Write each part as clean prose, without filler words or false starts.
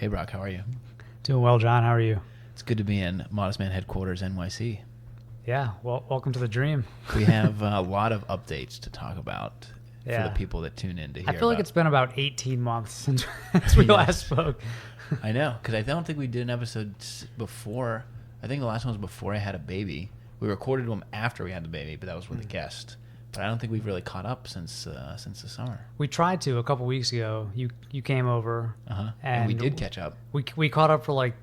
Hey, Brock, how are you? Doing well, John. How are you? It's good to be in Modest Man Headquarters, NYC. Yeah, well, welcome to the dream. We have a lot of updates to talk about for Yeah. the people that tune in to hear I feel like about. it's been about 18 months since we last spoke. I know, because I don't think we did an episode before. I think the last one was before I had a baby. We recorded them after we had the baby, but that was with a guest. But I don't think we've really caught up since the summer. We tried to a couple weeks ago. You came over, And we did catch up. We caught up for like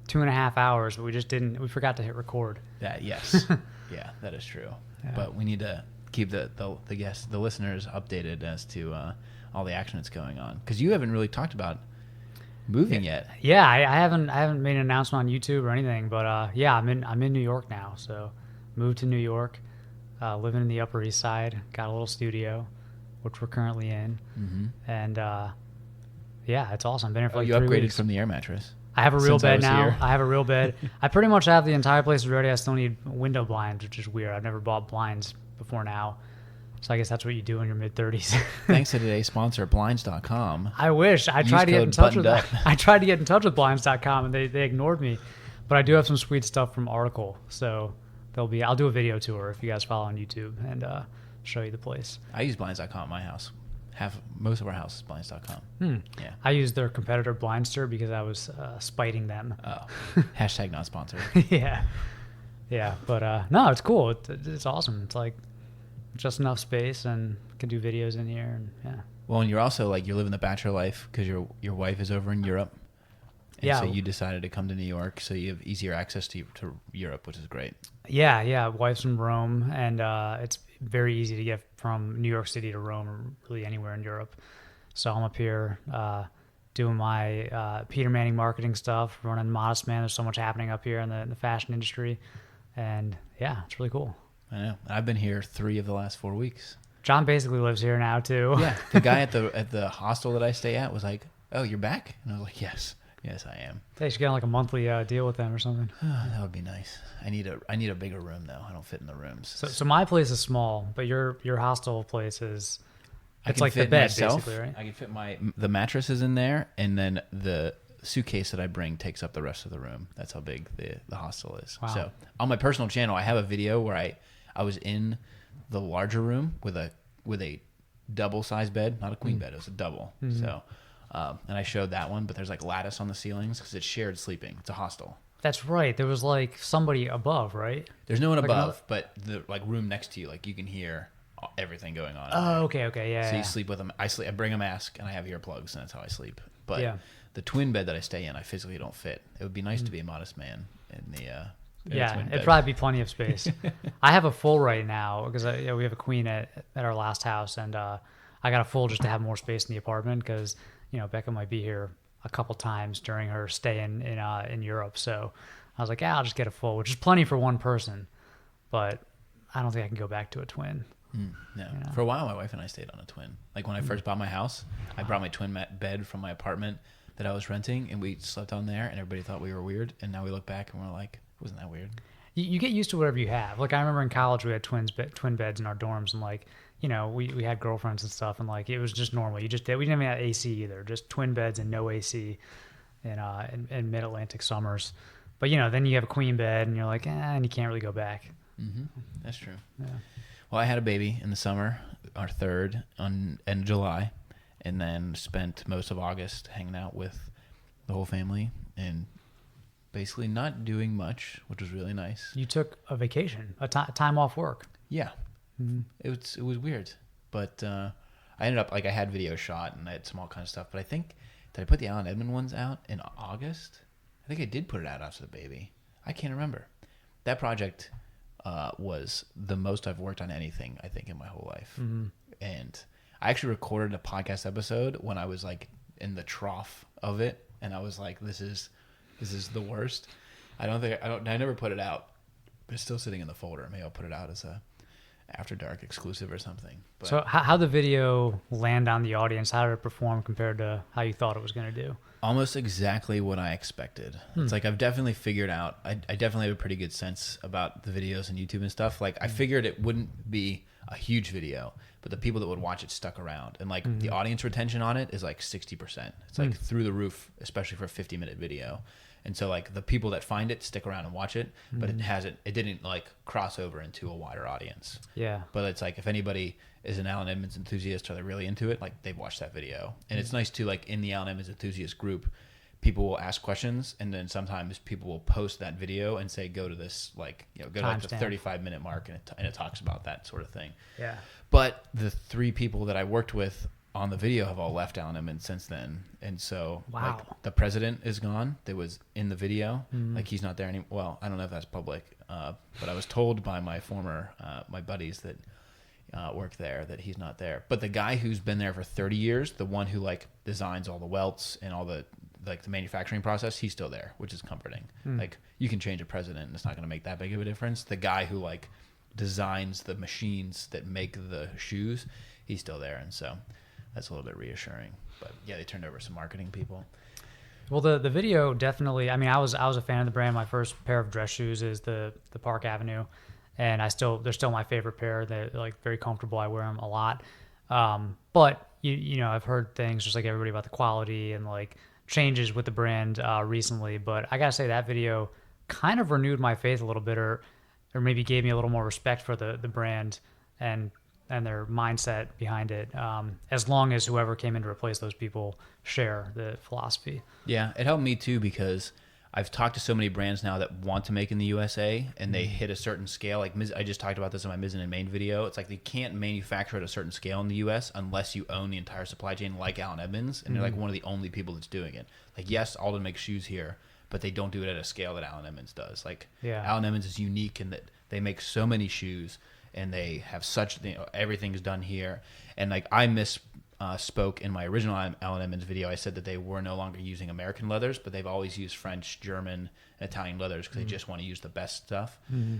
2.5 hours, but we just didn't. We forgot to hit record. That yes, yeah, that is true. Yeah. But we need to keep the guests, the listeners, updated as to all the action that's going on, because you haven't really talked about moving yet. Yeah, I haven't made an announcement on YouTube or anything, but yeah, I'm in New York now. So moved to New York, living in the Upper East Side. Got a little studio, which we're currently in, and yeah, it's awesome. Been here for like you 3 upgraded weeks. from the air mattress. I have a real Since I bed was now. here. I have a real bed. I pretty much have the entire place ready. I still need window blinds, which is weird. I've never bought blinds before now. So I guess that's what you do in your mid-30s. Thanks to today's sponsor, Blinds.com. I wish. I Use tried to get code in touch with buttoned up. I tried to get in touch with blinds.com and they ignored me. But I do have some sweet stuff from Article. So I'll do a video tour if you guys follow on YouTube and show you the place. I use Blinds.com at my house. Most of our house is Blinds.com. Yeah. I used their competitor Blindster because I was spiting them. Oh. Hashtag not sponsored. Yeah. Yeah, but no, it's cool. It's awesome. It's like just enough space and can do videos in here, and yeah. Well, and you're also you're living the bachelor life because your wife is over in Europe. And Yeah. so you decided to come to New York, so you have easier access to Europe, which is great. Yeah. Wife's from Rome, and it's very easy to get from New York City to Rome or really anywhere in Europe. So I'm up here doing my Peter Manning marketing stuff, running Modest Man. There's so much happening up here in the fashion industry, and yeah, it's really cool. I know. I've been here 3 of the last 4 weeks. John basically lives here now too. Yeah. The guy at the hostel that I stay at was like, "Oh, you're back?" And I was like, "Yes, I am." They should get on like a monthly deal with them or something. That would be nice. I need a bigger room though. I don't fit in the rooms. So my place is small, but your hostel place is I it's can like the fit bed myself. basically, right? I can fit the mattress is in there, and then the suitcase that I bring takes up the rest of the room. That's how big the hostel is. Wow. So on my personal channel, I have a video where I was in the larger room with a double size bed, not a queen bed. It was a double. So, and I showed that one, but there's like lattice on the ceilings because it's shared sleeping. It's a hostel. That's right. There was like somebody above, right? There's no one Like above, but the room next to you, you can hear everything going on. in there. Oh, okay, yeah. So yeah. you sleep with them. I bring a mask and I have earplugs, and that's how I sleep. But Yeah. the twin bed that I stay in, I physically don't fit. It would be nice to be a modest man in the in a Yeah, twin it'd bed. probably be plenty of space. I have a full right now because we have a queen at our last house, and I got a full just to have more space in the apartment because Becca might be here a couple times during her stay in Europe. So I was like, yeah, I'll just get a full, which is plenty for one person, but I don't think I can go back to a twin. No. For a while, my wife and I stayed on a twin. Like when I first bought my house, I brought my twin bed from my apartment that I was renting, and we slept on there, and everybody thought we were weird. And now we look back and we're like, wasn't that weird? You get used to whatever you have. Like I remember in college we had twin beds in our dorms, and we had girlfriends and stuff, and it was just normal. We didn't even have AC either, just twin beds and no AC in mid-Atlantic summers. But then you have a queen bed, and you're like, and you can't really go back. That's true. Yeah. Well, I had a baby in the summer, our third, in July, and then spent most of August hanging out with the whole family and basically not doing much, which was really nice. You took a vacation, time off work. Yeah. It was weird, but I ended up I had video shot and I had some all kinds of stuff. But I think did I put the Alan Edmond ones out in August? I think I did put it out after the baby. I can't remember. That project was the most I've worked on anything I think in my whole life, and I actually recorded a podcast episode when I was in the trough of it, and I was like, "This is the worst." I never put it out. It's still sitting in the folder. Maybe I'll put it out as a After Dark exclusive or something. But So how the video land on the audience? How did it perform compared to how you thought it was going to do? almost exactly what I expected. It's I've definitely figured out. I definitely have a pretty good sense about the videos and YouTube and stuff. I figured it wouldn't be a huge video, but the people that would watch it stuck around, and like the audience retention on it is like 60%. It's like through the roof, especially for a 50-minute video. And so like the people that find it stick around and watch it, but it didn't like cross over into a wider audience. Yeah. But it's like if anybody is an Alan Edmonds enthusiast or they're really into it, like they've watched that video. And it's nice too, like in the Alan Edmonds enthusiast group, people will ask questions, and then sometimes people will post that video and say, go to this, like, you know, go to like the 35-minute mark, and it talks about that sort of thing. Yeah. But the 3 people that I worked with on the video have all left Alan Edmonds since then. And so like the president is gone that was in the video. Like he's not there anymore. Well, I don't know if that's public, but I was told by my former, my buddies that work there that he's not there. But the guy who's been there for 30 years, the one who like designs all the welts and all the like the manufacturing process, he's still there, which is comforting. Like you can change a president and it's not going to make that big of a difference. The guy who like designs the machines that make the shoes, he's still there. And so that's a little bit reassuring. But yeah, they turned over some marketing people. Well, the video definitely, I mean, I was a fan of the brand. My first pair of dress shoes is the Park Avenue, and they're still my favorite pair. They're like very comfortable. I wear them a lot. But you know, I've heard things just like everybody about the quality and like changes with the brand recently. But I gotta say that video kind of renewed my faith a little bit, or maybe gave me a little more respect for the brand and their mindset behind it, as long as whoever came in to replace those people share the philosophy. Yeah, it helped me too, because I've talked to so many brands now that want to make in the USA, and they hit a certain scale. Like I just talked about this in my Mizzen and Main video. It's like they can't manufacture at a certain scale in the US unless you own the entire supply chain like Alan Edmonds, and they're like one of the only people that's doing it. Like, yes, Alden makes shoes here, but they don't do it at a scale that Alan Edmonds does. Like, Alan Edmonds is unique in that they make so many shoes, and they have such, you know, everything's done here. And like I spoke in my original Alan Edmonds video. I said that they were no longer using American leathers, but they've always used French, German, and Italian leathers because they just want to use the best stuff.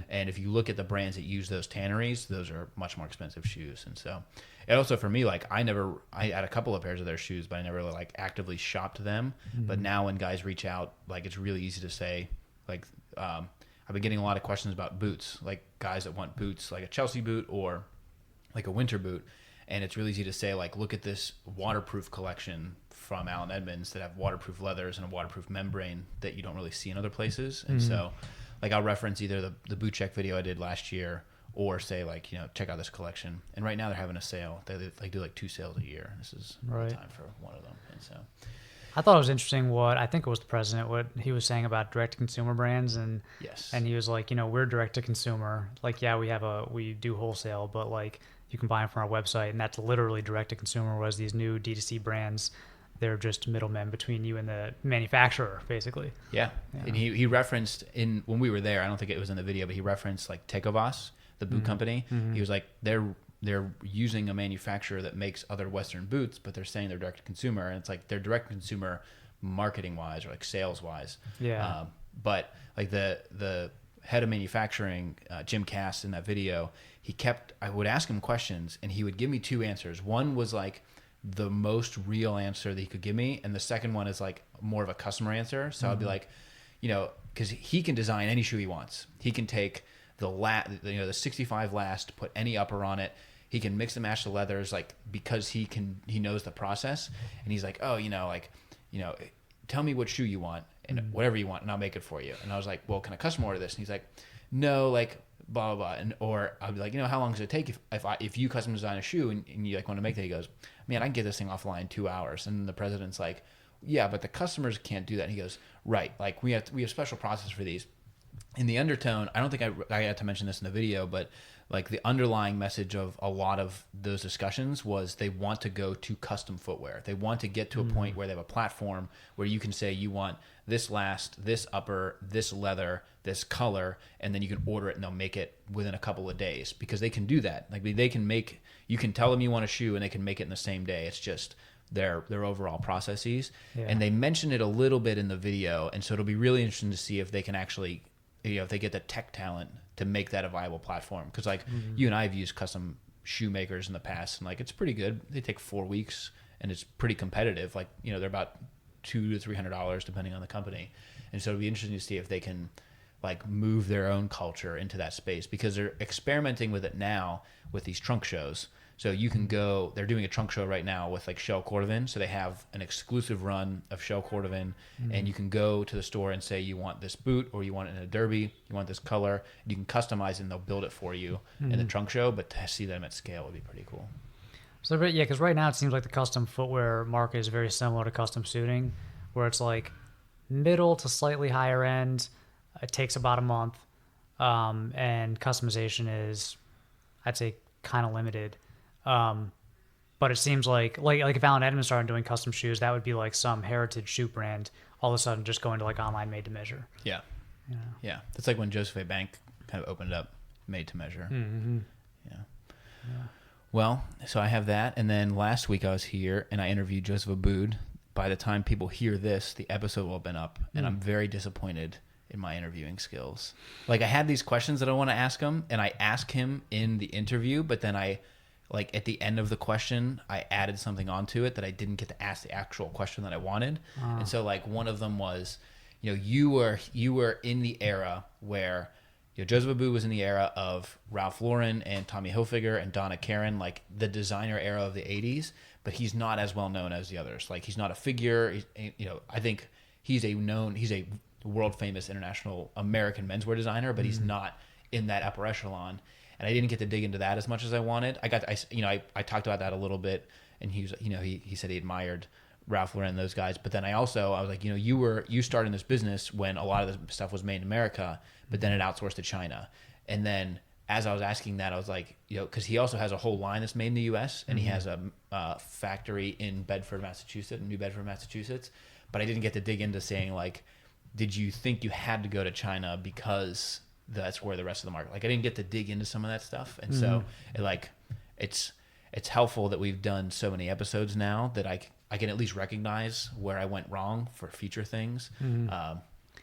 And if you look at the brands that use those tanneries, those are much more expensive shoes. And so, and also for me, like I had a couple of pairs of their shoes, but I never really like actively shopped them. But now when guys reach out, like it's really easy to say, like I've been getting a lot of questions about boots, like guys that want boots, like a Chelsea boot or like a winter boot. And it's really easy to say, like, look at this waterproof collection from Alan Edmonds that have waterproof leathers and a waterproof membrane that you don't really see in other places. And so, like, I'll reference either the boot check video I did last year, or say, like, you know, check out this collection. And right now they're having a sale. They do like 2 sales a year. This is the time for one of them. And so, I thought it was interesting what I think it was the president, what he was saying about direct to consumer brands, and and he was like, you know, we're direct to consumer. Like, yeah, we do wholesale, but like you can buy them from our website, and that's literally direct to consumer. Whereas these new D2C brands, they're just middlemen between you and the manufacturer, basically. Yeah. And he referenced when we were there, I don't think it was in the video, but he referenced like Tecovas, the boot company. He was like, they're using a manufacturer that makes other Western boots, but they're saying they're direct to consumer, and it's like they're direct to consumer marketing wise or like sales wise. Yeah. But like the head of manufacturing, Jim Cass, in that video, I would ask him questions and he would give me 2 answers. One was like the most real answer that he could give me, and the second one is like more of a customer answer. So I'd be like, you know, because he can design any shoe he wants. He can take the 65 last, put any upper on it. He can mix and match the leathers, like, because he knows the process. And he's like, oh, tell me what shoe you want and whatever you want, and I'll make it for you. And I was like, well, can a customer order this? And he's like, no, like blah blah blah. Or I'll be like, how long does it take if you custom design a shoe and you like want to make that? He goes, man, I can get this thing offline in 2 hours. And the president's like, yeah, but the customers can't do that. And he goes, right, like we have special process for these. In the undertone, I don't think I had to mention this in the video, but like the underlying message of a lot of those discussions was they want to go to custom footwear. They want to get to a point where they have a platform where you can say you want this last, this upper, this leather, this color, and then you can order it and they'll make it within a couple of days, because they can do that. Like they can make, you can tell them you want a shoe and they can make it in the same day. It's just their overall processes. Yeah. And they mention it a little bit in the video, and so it'll be really interesting to see if they can actually, if they get the tech talent to make that a viable platform. Because like you and I have used custom shoemakers in the past, and like it's pretty good. They take 4 weeks and it's pretty competitive. Like, they're about $200 to $300 depending on the company. And so it'll be interesting to see if they can like move their own culture into that space, because they're experimenting with it now with these trunk shows. So you can go, they're doing a trunk show right now with like Shell Cordovan. So they have an exclusive run of Shell Cordovan, and you can go to the store and say you want this boot, or you want it in a derby, you want this color. You can customize it and they'll build it for you in the trunk show, but to see them at scale would be pretty cool. So yeah, because right now it seems like the custom footwear market is very similar to custom suiting, where it's like middle to slightly higher end. It takes about a month, and customization is, I'd say, kind of limited. But it seems like if Allen Edmonds started doing custom shoes, that would be like some heritage shoe brand all of a sudden just going to like online made to measure. Yeah. Yeah. That's like when Joseph A. Bank kind of opened up made to measure. Mm-hmm. Yeah. Well, so I have that. And then last week I was here and I interviewed Joseph Abboud. By the time people hear this, the episode will have been up. And I'm very disappointed in my interviewing skills. Like, I had these questions that I want to ask him, and I ask him in the interview, but then I, like, at the end of the question, I added something onto it that I didn't get to ask the actual question that I wanted. And so, like, one of them was, you know, you were in the era where, you know, Joseph Abboud was in the era of Ralph Lauren and Tommy Hilfiger and Donna Karan, like the designer era of the 80s, but he's not as well known as the others. Like, he's not a figure. You know, I think he's a world famous international American menswear designer, but he's not in that upper echelon. And I didn't get to dig into that as much as I wanted. I talked about that a little bit, and he was, you know, he said he admired Ralph Lauren and those guys. But then I was like, you know, you started in this business when a lot of the stuff was made in America, but then it outsourced to China. And then as I was asking that, I was like, you know, because he also has a whole line that's made in the U.S. and he has a factory in Bedford, Massachusetts, New Bedford, Massachusetts. But I didn't get to dig into saying, like, did you think you had to go to China because that's where the rest of the market? Like, I didn't get to dig into some of that stuff, and so it's helpful that we've done so many episodes now that I can at least recognize where I went wrong for future things.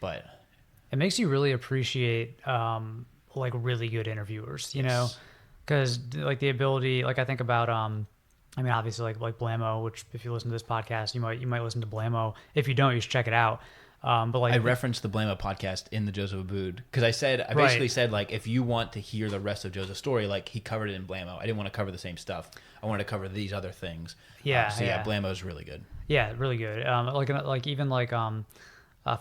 But it makes you really appreciate like really good interviewers, you know, because like the ability, like I think about I mean, obviously like Blamo, which if you listen to this podcast, you might listen to Blamo. If you don't, you should check it out. But like I referenced the Blamo podcast in the Joseph Abboud because I basically said, like, if you want to hear the rest of Joseph's story, like, he covered it in Blamo. I didn't want to cover the same stuff. I wanted to cover these other things. Blamo's really good. Yeah, really good.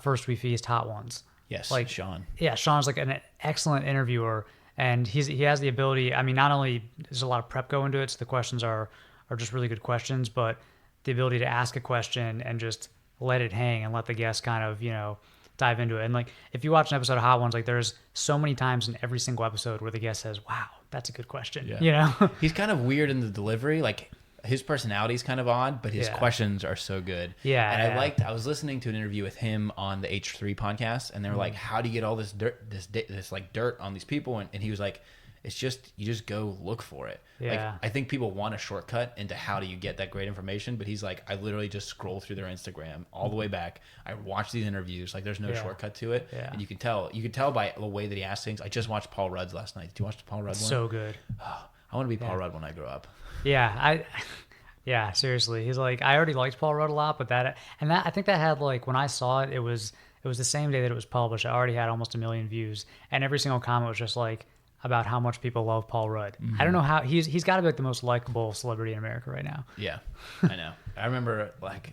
First We Feast Hot Ones. Yes, like Sean. Yeah, Sean's like an excellent interviewer, and he has the ability. I mean, not only there's a lot of prep go into it, so the questions are just really good questions, but the ability to ask a question and just let it hang and let the guest kind of, you know, dive into it. And like, if you watch an episode of Hot Ones, like there's so many times in every single episode where the guest says, wow, that's a good question. Yeah. You know, he's kind of weird in the delivery. Like, his personality is kind of odd, but his questions are so good. Yeah. And I was listening to an interview with him on the H3 podcast, and they were like, how do you get all this dirt on these people? And he was like, it's just, you just go look for it. Yeah. Like, I think people want a shortcut into how do you get that great information, but he's like, I literally just scroll through their Instagram all the way back. I watch these interviews. Like, there's no shortcut to it. Yeah. And you can tell by the way that he asks things. I just watched Paul Rudd's last night. Did you watch the Paul Rudd one? So good. I want to be Paul Rudd when I grow up. Yeah, seriously. He's like, I already liked Paul Rudd a lot, but I think that had, like, when I saw it, it was the same day that it was published. I already had almost 1 million views, and every single comment was just like about how much people love Paul Rudd. Mm-hmm. I don't know how he's got to be like the most likable celebrity in America right now. Yeah, I know. I remember like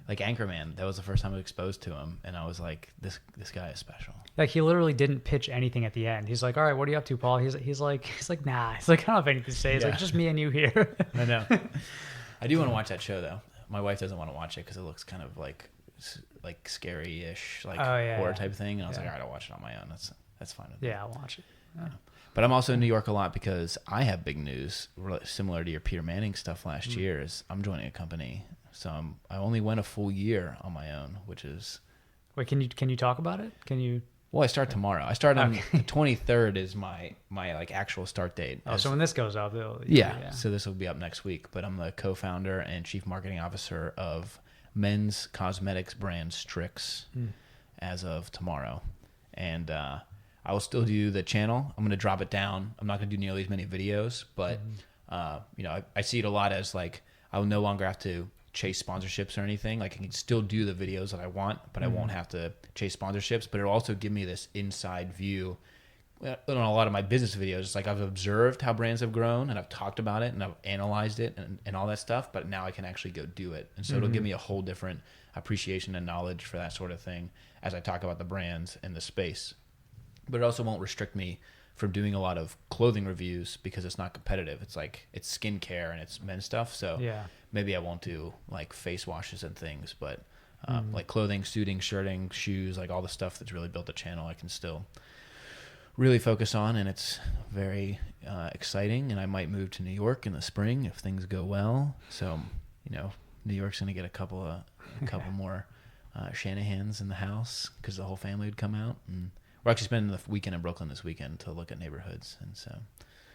Anchorman. That was the first time I was exposed to him, and I was like, this guy is special. Like, he literally didn't pitch anything at the end. He's like, all right, what are you up to, Paul? He's like, nah. He's like, I don't have anything to say. He's like, just me and you here. I know. I do want to watch that show though. My wife doesn't want to watch it because it looks kind of like scary-ish, like horror type thing. And I was like, all right, I'll watch it on my own. That's fine with me. Yeah, I'll watch it. Yeah. But I'm also in New York a lot because I have big news similar to your Peter Manning stuff last year. Is I'm joining a company, so I only went a full year on my own, which is. Wait, can you talk about it? Can you? Well, I start tomorrow. I start on the 23rd is my like actual start date. Oh, so when this goes up, so this will be up next week. But I'm the co-founder and chief marketing officer of men's cosmetics brand Strix as of tomorrow, and I will still do the channel. I'm going to drop it down. I'm not going to do nearly as many videos, but you know, I see it a lot as like I will no longer have to chase sponsorships or anything. Like I can still do the videos that I want, but I won't have to chase sponsorships. But it'll also give me this inside view on a lot of my business videos. It's like I've observed how brands have grown and I've talked about it and I've analyzed it and all that stuff, but now I can actually go do it. And so it'll give me a whole different appreciation and knowledge for that sort of thing as I talk about the brands and the space. But it also won't restrict me from doing a lot of clothing reviews because it's not competitive. It's like it's skincare and it's men's stuff. So maybe I won't do like face washes and things, but like clothing, suiting, shirting, shoes, like all the stuff that's really built the channel, I can still really focus on, and it's very exciting. And I might move to New York in the spring if things go well. So, you know, New York's going to get a couple more Shanahans in the house because the whole family would come out, and we're actually spending the weekend in Brooklyn this weekend to look at neighborhoods, and so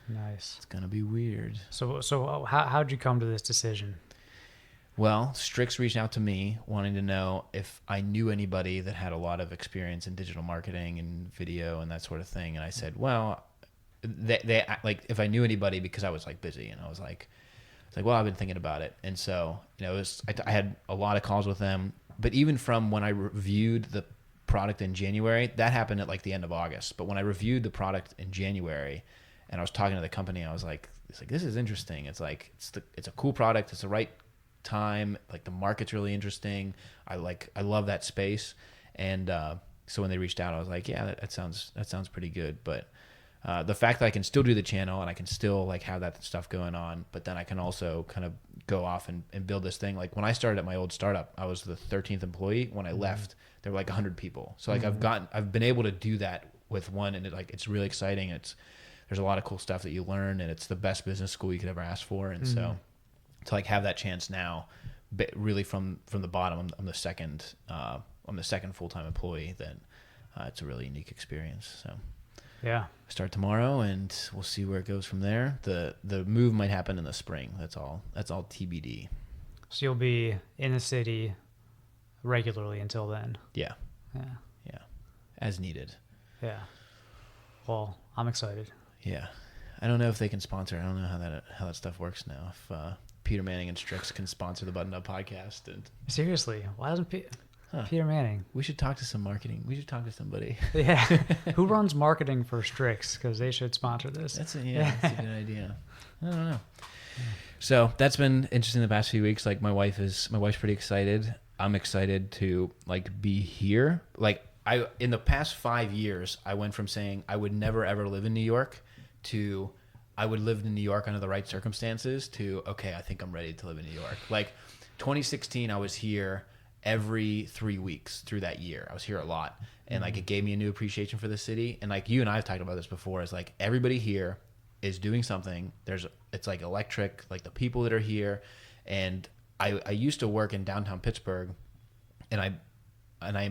nice. It's gonna be weird. So how'd you come to this decision? Well, Strix reached out to me wanting to know if I knew anybody that had a lot of experience in digital marketing and video and that sort of thing, and I said, well, they like if I knew anybody because I was like busy, and I was like, it's like, well, I've been thinking about it, and so you know, I had a lot of calls with them, but even from when I reviewed the product in January, that happened at like the end of August. But when I reviewed the product in January and I was talking to the company, I was like, this is interesting. It's like, it's a cool product. It's the right time. Like the market's really interesting. I love that space. And, so when they reached out, I was like, yeah, that sounds pretty good. But, the fact that I can still do the channel and I can still like have that stuff going on, but then I can also kind of go off and build this thing. Like when I started at my old startup, I was the 13th employee. When I left, there were like 100 people. So like I've been able to do that with one, and it's really exciting. There's a lot of cool stuff that you learn, and it's the best business school you could ever ask for. And so to like have that chance now, really from the bottom, I'm the second full-time employee. Then it's a really unique experience. So. Yeah. Start tomorrow, and we'll see where it goes from there. The move might happen in the spring. That's all TBD. So you'll be in the city regularly until then. Yeah. Yeah. Yeah. As needed. Yeah. Well, I'm excited. Yeah. I don't know if they can sponsor. I don't know how that stuff works now. If Peter Manning and Strix can sponsor the Button Up podcast. And seriously, why doesn't Peter Manning? We should talk to some marketing. We should talk to somebody. Yeah. Who runs marketing for Strix? Because they should sponsor this. That's a good idea. I don't know. So that's been interesting the past few weeks. Like my wife's pretty excited. I'm excited to like be here. Like in the past 5 years, I went from saying I would never ever live in New York to I would live in New York under the right circumstances to, okay, I think I'm ready to live in New York. Like 2016, I was here every 3 weeks through that year. I was here a lot, and like it gave me a new appreciation for the city. And like you and I have talked about this before, is like everybody here is doing something. It's like electric, like the people that are here. And I used to work in downtown Pittsburgh, and I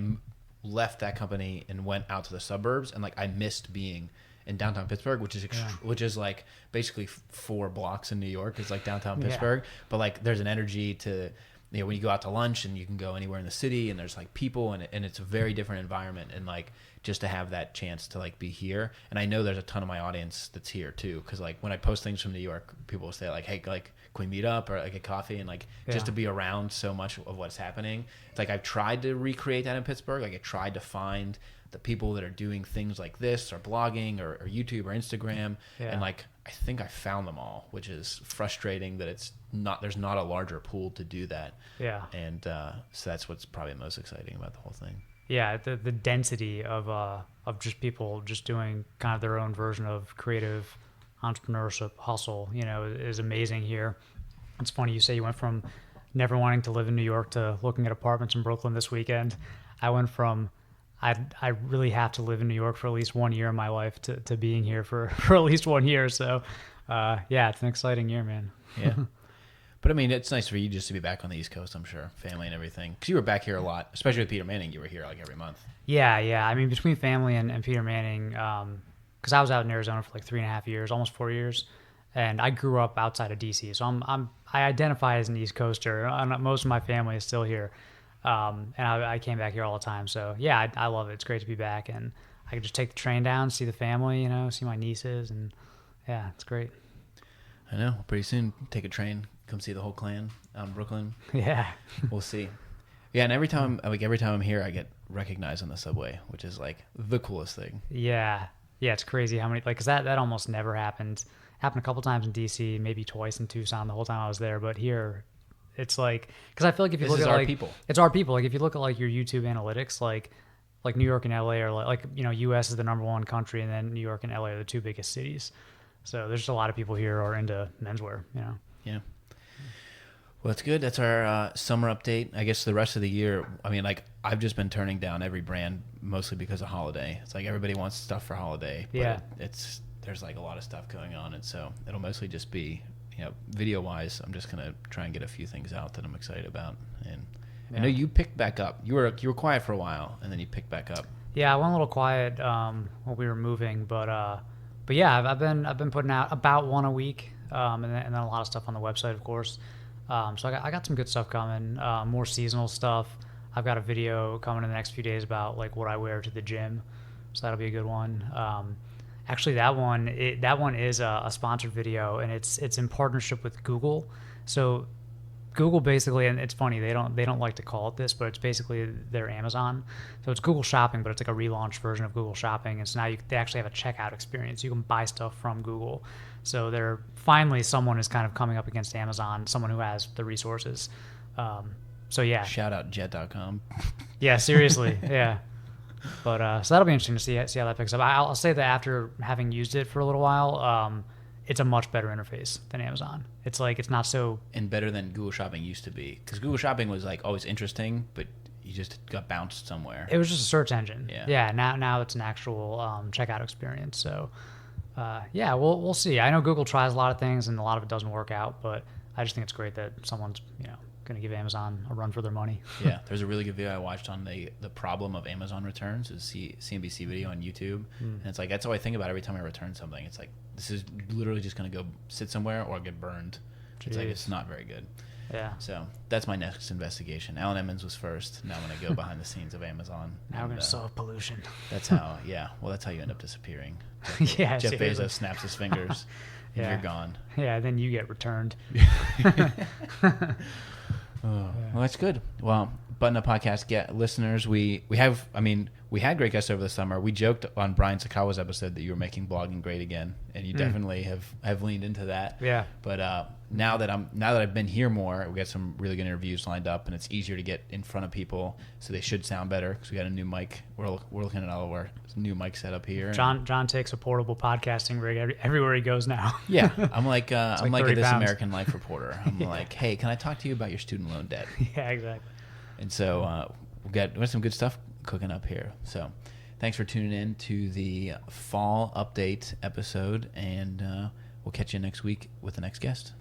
left that company and went out to the suburbs, and like I missed being in downtown Pittsburgh, which is like basically 4 blocks in New York is like downtown Pittsburgh. But like there's an energy to, you know, when you go out to lunch and you can go anywhere in the city and there's like people and it's a very different environment, and like just to have that chance to like be here. And I know there's a ton of my audience that's here too, because like when I post things from New York, people will say like, hey, like can we meet up or like get coffee, and like just to be around so much of what's happening. It's like I've tried to recreate that in Pittsburgh. Like I tried to find the people that are doing things like this or blogging or YouTube or Instagram, and like I think I found them all, which is frustrating that there's not a larger pool to do that. Yeah. And so that's what's probably most exciting about the whole thing. Yeah, the density of just people just doing kind of their own version of creative entrepreneurship hustle, you know, is amazing here. It's funny you say you went from never wanting to live in New York to looking at apartments in Brooklyn this weekend. I went from I really have to live in New York for at least 1 year in my life to being here for at least 1 year. So, yeah, it's an exciting year, man. Yeah. But I mean, it's nice for you just to be back on the East Coast, I'm sure, family and everything. Because you were back here a lot, especially with Peter Manning. You were here like every month. Yeah. I mean, between family and Peter Manning, because I was out in Arizona for like 3.5 years, almost 4 years, and I grew up outside of DC. So I identify as an East Coaster. Most of my family is still here. And I came back here all the time. So yeah, I love it. It's great to be back, and I can just take the train down, see the family, you know, see my nieces, and yeah, it's great. I know. Pretty soon, take a train, come see the whole clan out in Brooklyn. Yeah. We'll see. Yeah, and every time I'm here, I get recognized on the subway, which is like the coolest thing. Yeah. Yeah, it's crazy how many, like, because that almost never happened. Happened a couple times in DC, maybe twice in Tucson the whole time I was there. But here, it's like, because I feel like if you This look is at our like, people. it's our people. Like if you look at like your YouTube analytics, like New York and LA are like you know, US is the #1 country, and then New York and LA are the 2 biggest cities. So there's just a lot of people here who are into menswear, you know. Yeah. Well, that's good. That's our summer update. I guess the rest of the year, I mean, like, I've just been turning down every brand mostly because of holiday. It's like everybody wants stuff for holiday. But Yeah. there's like a lot of stuff going on. And so it'll mostly just be, you know, video-wise, I'm just going to try and get a few things out that I'm excited about. And I know you picked back up. You were quiet for a while, and then you picked back up. Yeah, I went a little quiet while we were moving, but yeah, I've been putting out about one a week, and then a lot of stuff on the website, of course. So I got some good stuff coming, more seasonal stuff. I've got a video coming in the next few days about like what I wear to the gym, so that'll be a good one. Actually, that one is a sponsored video, and it's in partnership with Google. So Google basically, and it's funny, they don't like to call it this, but it's basically their Amazon. So it's Google Shopping, but it's like a relaunched version of Google Shopping. And so now they actually have a checkout experience. You can buy stuff from Google. So they're finally, someone is kind of coming up against Amazon, someone who has the resources. So yeah. Shout out jet.com. Yeah, seriously. Yeah. But so that'll be interesting to see how that picks up. I'll say that after having used it for a little while, it's a much better interface than Amazon. It's like, it's not so... And better than Google Shopping used to be. Because Google Shopping was like always interesting, but you just got bounced somewhere. It was just a search engine. Yeah. Now it's an actual checkout experience. So yeah, we'll see. I know Google tries a lot of things and a lot of it doesn't work out, but I just think it's great that someone's, you know, going to give Amazon a run for their money. Yeah, there's a really good video I watched on the problem of Amazon returns. It's a CNBC video on YouTube. And it's like, that's how I think about every time I return something. It's like, this is literally just going to go sit somewhere or get burned. It's like, it's not very good. Yeah. So that's my next investigation. Alan Emmons was first. Now I'm going to go behind the scenes of Amazon. Now we're going to solve pollution. That's how, that's how you end up disappearing. Yeah, Jeff seriously. Bezos snaps his fingers and you're gone. Yeah, then you get returned. Well, that's good. Well, Button Up Podcast listeners, we had great guests over the summer. We joked on Brian Sakawa's episode that you were making blogging great again, and you definitely have leaned into that. Yeah. But now that I've been here more, we got some really good interviews lined up, and it's easier to get in front of people, so they should sound better because we got a new mic. We're looking at all of our new mic setup here. John takes a portable podcasting rig everywhere he goes now. Yeah, I'm like a This pounds. American Life reporter. I'm like, hey, can I talk to you about your student loan debt? Yeah, exactly. And so we got some good stuff cooking up here. So thanks for tuning in to the fall update episode, and we'll catch you next week with the next guest.